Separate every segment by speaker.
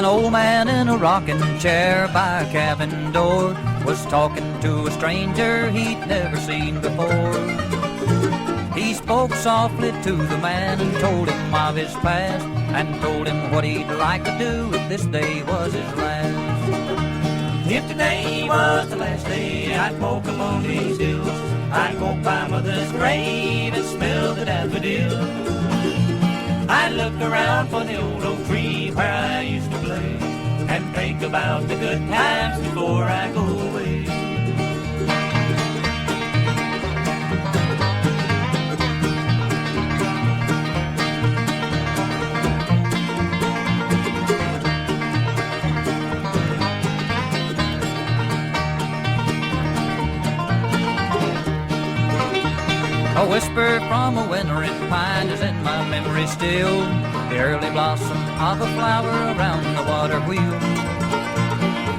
Speaker 1: An old man in a rocking chair by a cabin door was talking to a stranger he'd never seen before. He spoke softly to the man and told him of his past, and told him what he'd like to do if this day was his last.
Speaker 2: If today was the last day I'd walk among these hills, I'd walk by mother's grave and smell the daffodils. I'd look around for the old oak tree where I used to play, and think about the good times before I go away.
Speaker 1: A whisper from a wintering pine is in my memory still, the early blossom of a flower around the water wheel.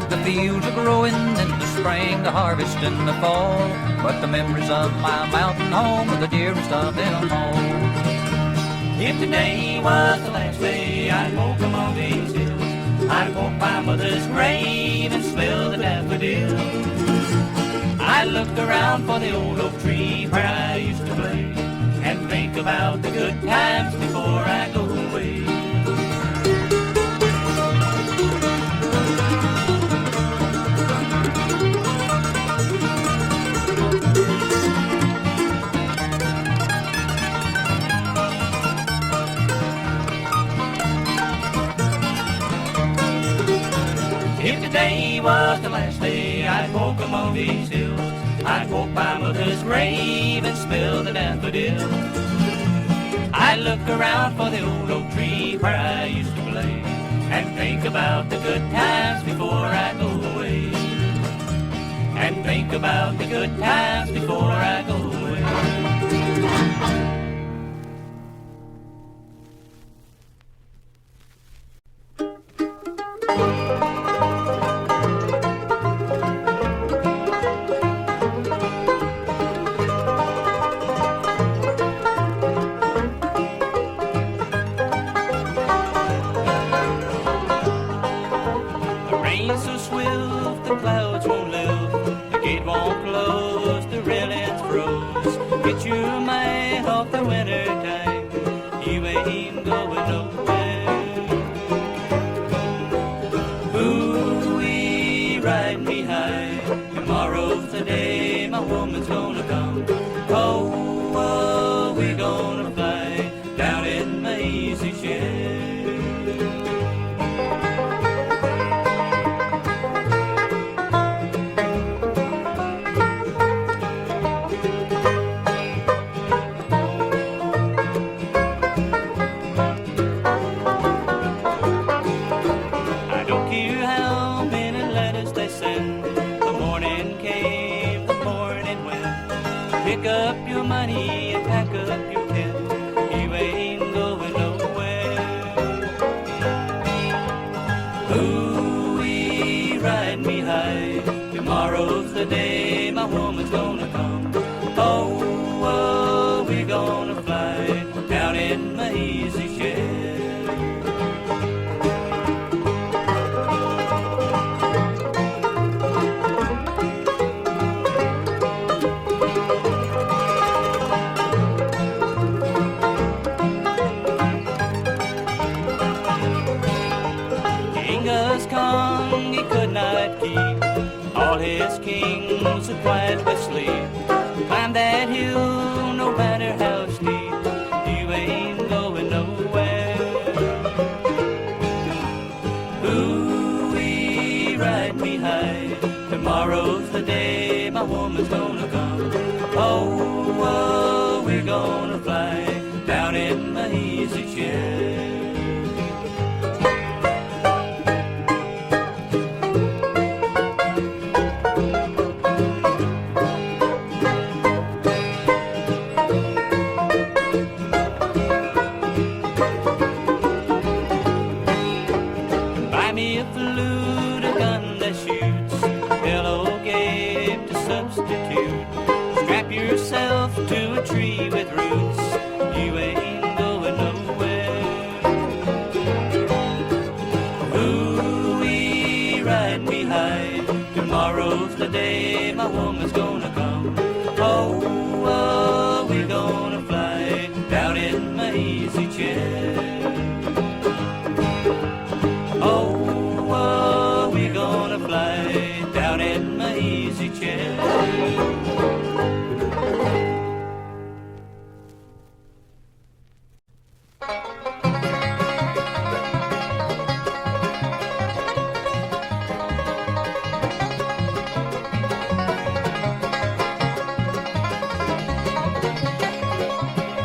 Speaker 1: The fields are growing in the spring, the harvest in the fall, but the memories of my mountain home are the dearest of them all.
Speaker 2: If today was the last day I'd walk among these hills, I'd walk by mother's grave and smell the daffodils. I looked around for the old oak tree where I used to play, and think about the good times before I go away. If today was the last day I'd walk among these hills, I'd walk by mother's grave and smell the daffodils. I'd look around for the old oak tree where I used to play, and think about the good times before I go away. And think about the good times before I go away. So swift the clouds won't lift, the gate won't close, the railings froze. Get your mind off the winter time, you ain't going nowhere. Ooh-wee, ride me high, tomorrow's the day my woman's gonna come. Oh, we gonna fly down in my easy chair. Pick up your money and pack up your tent, you ain't going nowhere. Ooh-wee, ride me high, tomorrow's the day my woman's gonna come. Oh, we're gonna fly down in my easy chair. Kong, he could not keep all his kings so quietly sleep. Climb that hill, no matter how steep, you ain't going nowhere. Ooh-wee, ride me high, tomorrow's the day my woman's gonna come. Oh, we're gonna fly down in my easy chair. Yourself to a tree with roots, you ain't going nowhere. Ooh,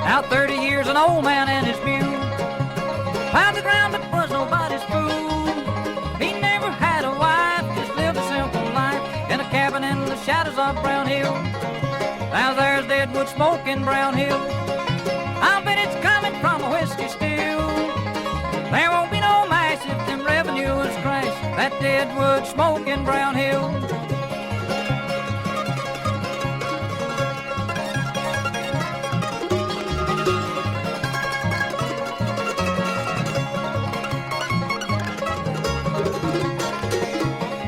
Speaker 1: Now 30 years an old man and his mule plowed the ground but was nobody's fool. He never had a wife, just lived a simple life in a cabin in the shadows of Brown Hill. Now there's deadwood smoke in Brown Hill. I bet it's coming from a whiskey still. There won't be no mass if them revenues crash. That deadwood smoke in Brown Hill.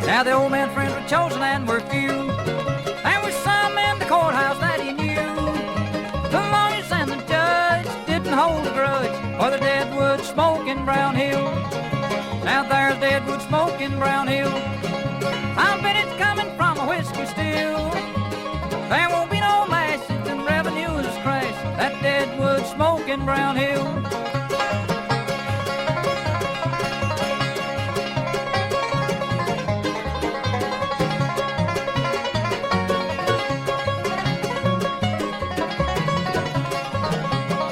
Speaker 1: Now the old man's friends were chosen and were few. There was some in the courthouse that he knew. The lawyers and the judge didn't hold a grudge for the deadwood smoke in Brown Hill. Now there's deadwood smoke in Brown Hill. I bet it's coming from a whiskey still. There won't be no mass if them revenues crash. That deadwood smoke in Brown Hill.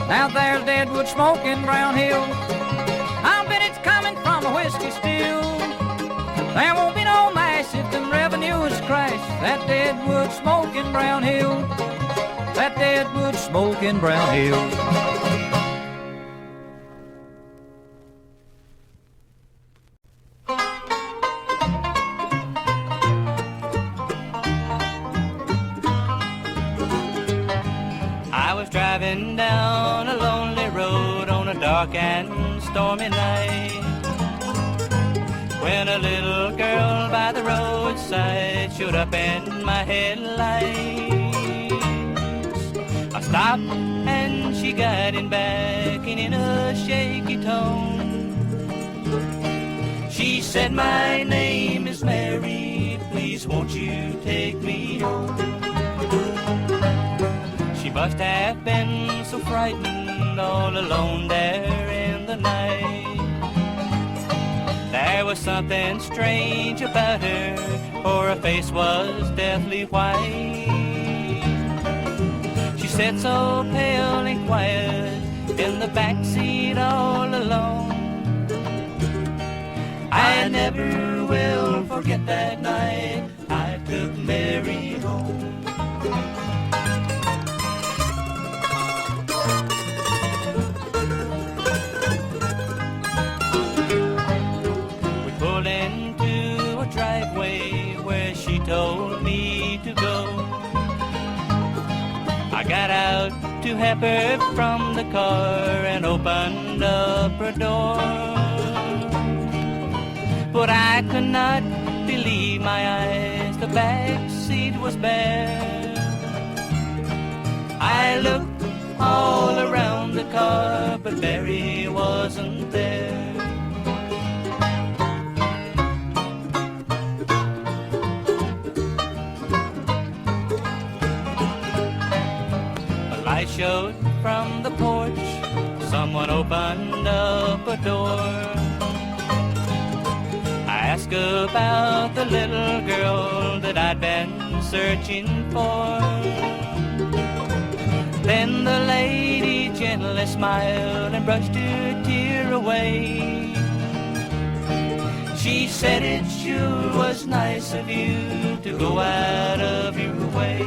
Speaker 1: Now there's deadwood smoke in Brown Hill. I bet it's coming from a whiskey still. There won't be no mass if them revenues crash. That deadwood smoke in Brown Hill. That deadwood smoke in Brown Hill.
Speaker 2: I was driving down a lonely road on a dark and stormy night, when a little girl by the roadside showed up in my headlights. I stopped and she got in back and in a shaky tone she said, "My name is Mary, please won't you take me home?" She must have been so frightened all alone there in the night. There was something strange about her, for her face was deathly white. She sat so pale and quiet in the back seat all alone. I never will forget that night I took Mary home. Into a driveway where she told me to go. I got out to help her from the car and opened up her door, but I could not believe my eyes. The back seat was bare. I looked all around the car, but Mary wasn't there. I showed from the porch, someone opened up a door. I asked about the little girl that I'd been searching for. Then the lady gently smiled and brushed her tear away. She said, "It sure was nice of you to go out of your way."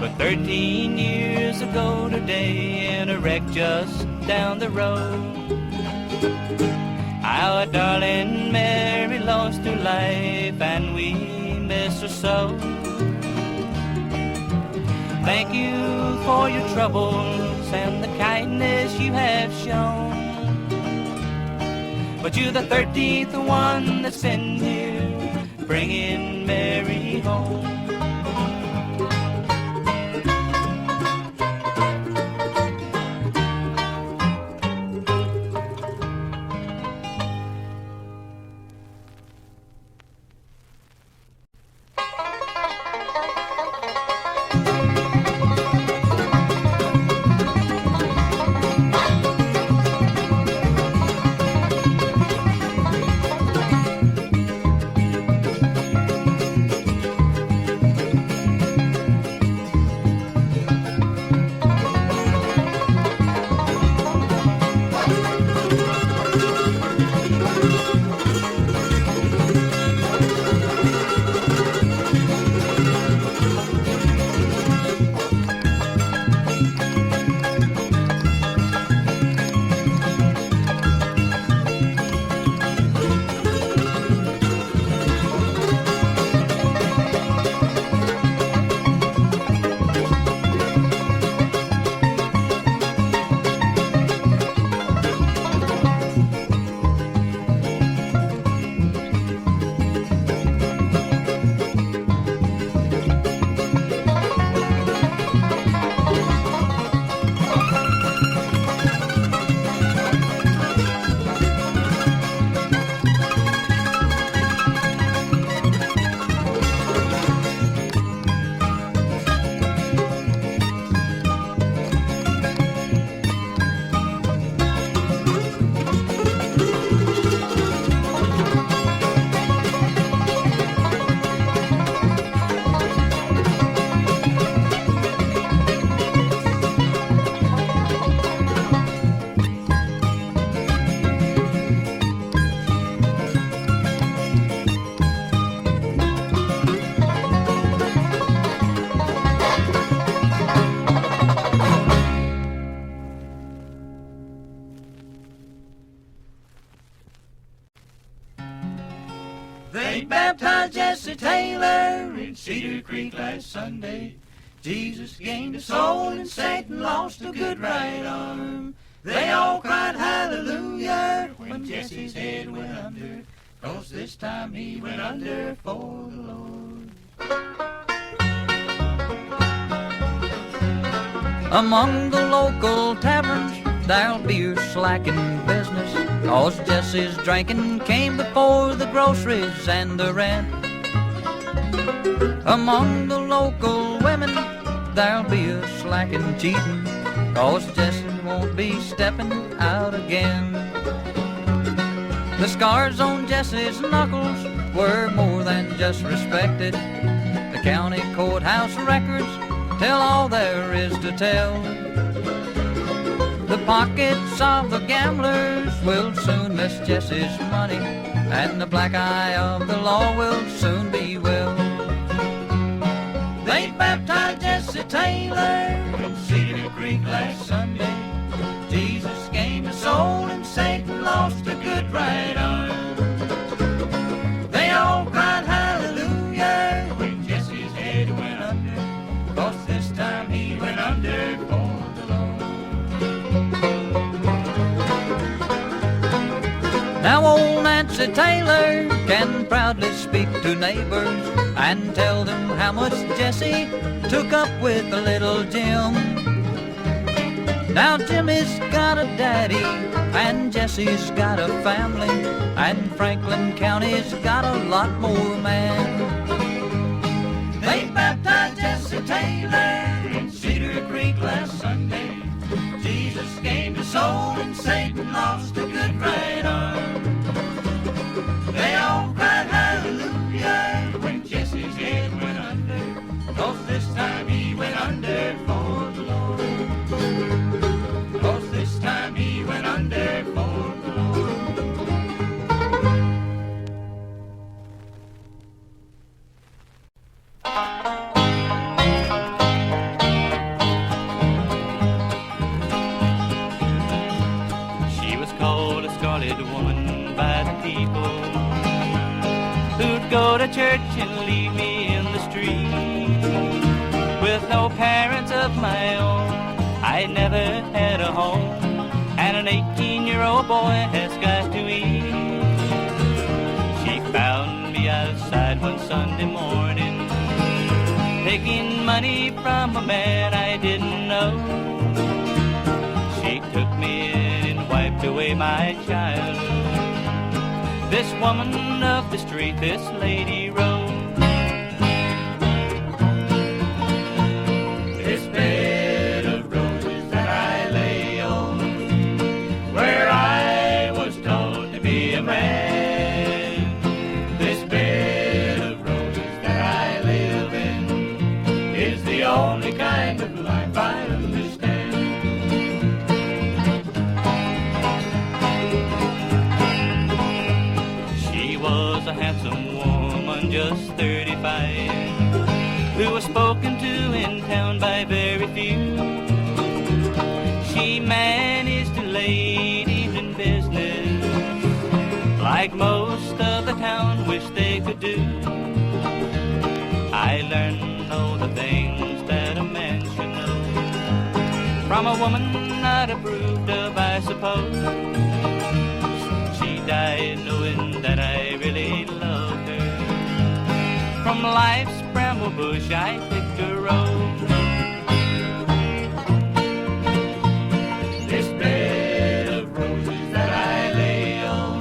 Speaker 2: But 13 years ago today, in a wreck just down the road, our darling Mary lost her life and we miss her so. Thank you for your troubles and the kindness you have shown, but you're the 13th one that's been here bringing Mary home. Taylor in Cedar Creek last Sunday. Jesus gained a soul and Satan lost a good right arm. They all cried hallelujah when Jesse's head went under, 'cause this time he went under for the Lord.
Speaker 1: Among the local taverns there'll be a slacking business, 'cause Jesse's drinking came before the groceries and the rent. Among the local women there'll be a slacking cheating, 'cause Jesse won't be stepping out again. The scars on Jesse's knuckles were more than just respected. The county courthouse records tell all there is to tell. The pockets of the gamblers will soon miss Jesse's money, and the black eye of the law will soon be well.
Speaker 2: They baptized Jesse Taylor in Cedar Creek last Sunday. Jesus gained a soul and Satan lost a good right arm. They all cried hallelujah when Jesse's head went under, 'cause this time he went under for the Lord.
Speaker 1: Now old Nancy Taylor can proudly speak to neighbors and tell them how much Jesse took up with the little Jim. Now Jimmy's got a daddy and Jesse's got a family, and Franklin County's got a lot more men.
Speaker 2: They baptized Jesse Taylor in Cedar Creek last Sunday. Jesus gained a soul and Satan lost a good right arm. They all cried hallelujah when Jesse's head went under, 'cause this time he went under for the Lord. 'Cause this time he went under for the Lord.
Speaker 3: She was called a scarlet woman by the people, who'd go to church and leave me in the street. With no parents of my own, I never had a home, and an 18-year-old boy has got to eat. She found me outside one Sunday morning, taking money from a man I didn't know. She took me in and wiped away my childhood. This woman of the street, this Lady Rose.
Speaker 2: This bed of roses that I lay on, where I was taught to be a man. This bed of roses that I live in is the only kind of life I understand.
Speaker 3: She was a handsome woman, just 35, who was spoken to in town by very few. She managed a late evening business, like most of the town wish they could do. I learned all the things that a man should know from a woman not approved of, I suppose. She died knowing that I really loved her. From life's bramble bush I picked a rose.
Speaker 2: This bed of roses that I lay on,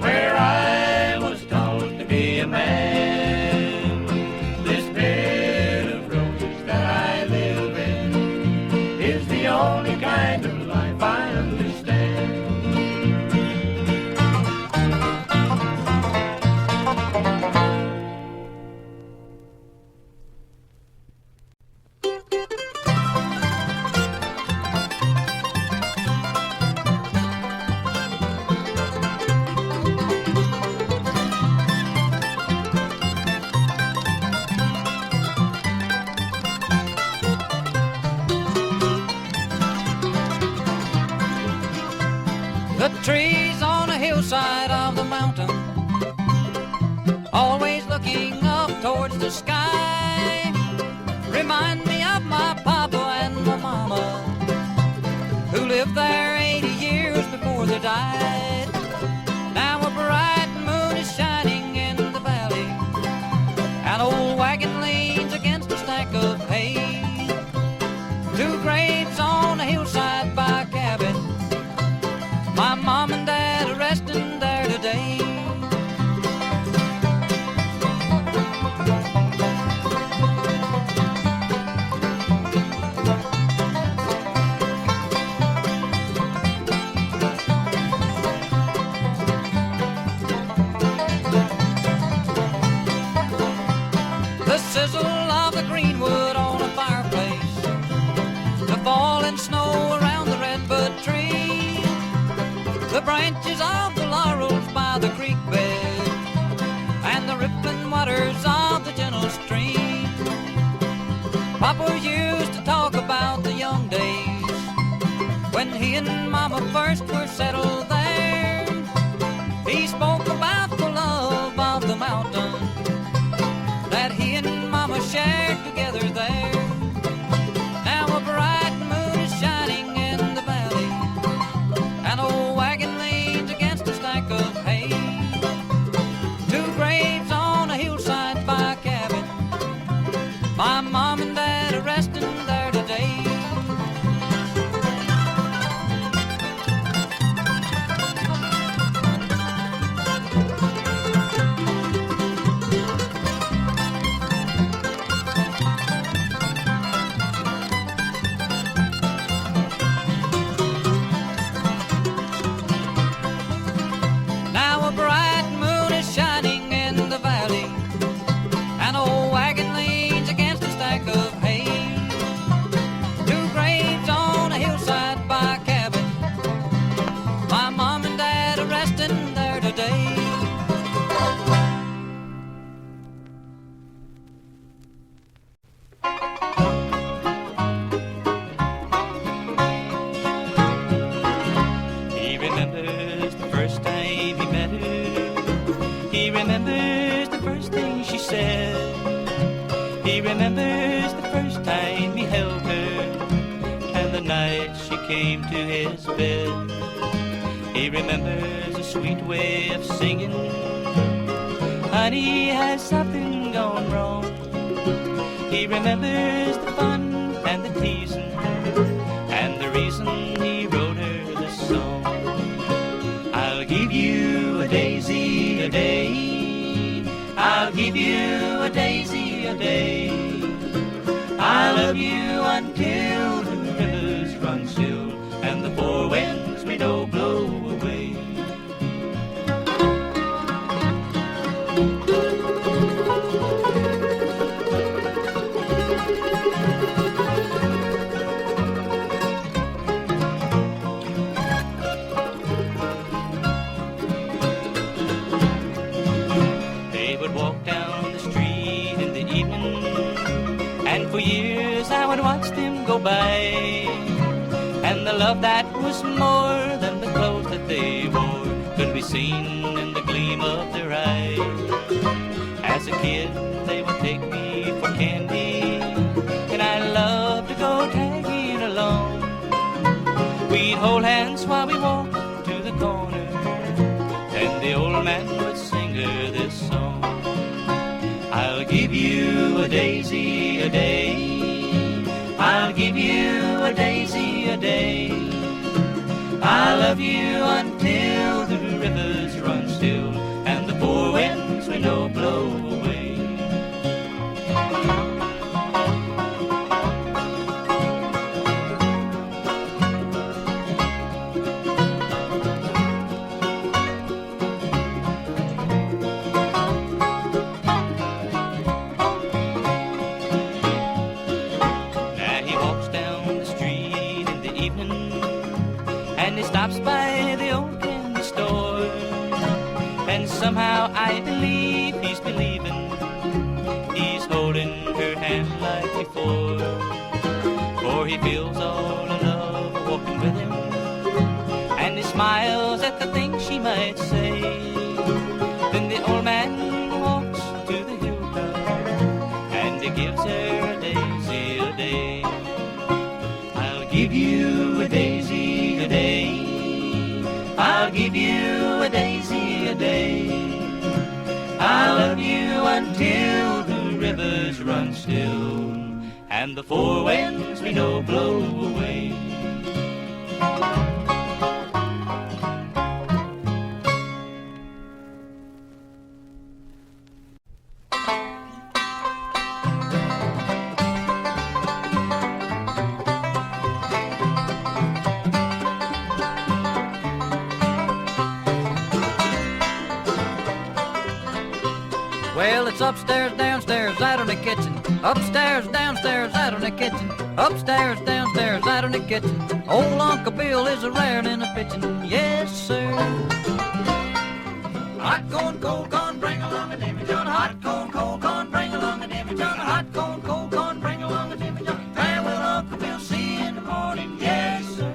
Speaker 2: where I was taught to be a man. This bed of roses that I live in is the only kind of life I understand.
Speaker 1: The trees on the hillside of the mountain always look looking up towards the sky remind me of my papa and my mama, who lived there 80 years before they died. Now a bright moon is shining in the valley, an old wagon leans against a stack of hay. Two graves on a hillside by a cabin, my mom and dad are resting there today. The sizzle of the greenwood on a fireplace, the falling snow around the redbud tree, the branches of the laurels by the creek bed, and the rippling waters of the gentle stream. Papa used to talk about the young days when he and Mama first were settled there. He spoke about the love of the mountain that he and Mama shared together there. Now a bright moon is shining in the valley, an old wagon leans against a stack of hay. Two graves on a hillside by a cabin, my mom and dad are resting there today. Now a bright moon is shining in the valley, an old wagon leans against a stack of hay. Two graves on a hillside by a cabin, my mom and dad are resting there today.
Speaker 3: He remembers the first time he met her. He remembers the first thing she said. He remembers the first time he held her, and the night she came to his bed. He remembers a sweet way of singing, honey, has something gone wrong? He remembers the fun and the teasing, and the reason he wrote her this song. I'll give you a daisy a day, I'll give you a daisy a day. I love you until the rivers run still, and the four winds we know blow away. They would walk down the street in the evening, and for years I would watch them go by. And the love that was more than the clothes that they wore could be seen in the gleam of their eyes. As a kid, they would take me for candy, and I loved to go tagging along. We'd hold hands while we walked to the corner, and the old man would sing her this song. I'll give you a daisy a day, I'll give you a daisy a day. I love you until the rivers run still, and the four winds we know blow away. Stops by the old candy store, and somehow I believe he's believing. He's holding her hand like before, for he feels all the love walking with him, and he smiles at the things she might say. Then the old man walks to the
Speaker 2: give you a daisy a day. I'll give you a daisy a day. I'll love you until the rivers run still and the four winds we know blow away.
Speaker 1: Well, it's upstairs, downstairs, out in the kitchen. Upstairs, downstairs, out in the kitchen. Upstairs, downstairs, out in the kitchen. Old Uncle Bill is a raring in the pitching. Yes, sir. Hot corn, cold corn, bring along a Jimmy John. Hot corn, cold corn, bring along a Jimmy John. Hot corn, cold corn, bring along a Jimmy John. Where will Uncle Bill see you in the morning? Yes, sir.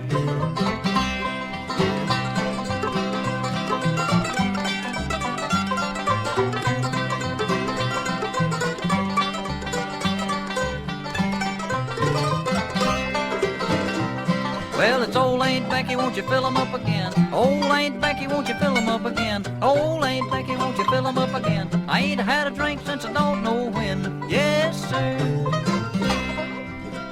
Speaker 1: Well, it's old Aunt Becky, won't you fill 'em up again? Old Aunt Becky, won't you fill 'em up again? Old Aunt Becky, won't you fill 'em up again? I ain't had a drink since I don't know when. Yes, sir.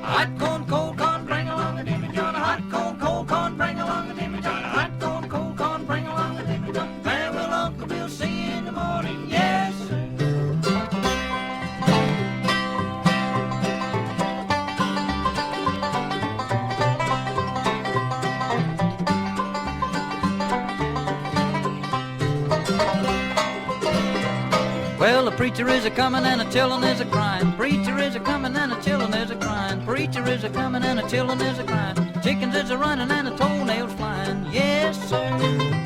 Speaker 1: Hot corn, cold corn, bring along a Jimmy John. Hot corn, cold corn, bring along a Jimmy John. Hot corn, cold corn, bring along a Jimmy John. Where will Uncle Bill see you in the morning? Yes, sir. Well, the preacher is a-comin' and a chillin' is a-cryin'. Preacher is a-comin' and a chillin' is a-cryin'. Preacher is a-comin' and a chillin' is a-cryin'. Chickens is a-runnin' and the toenails flyin'. Yes, sir.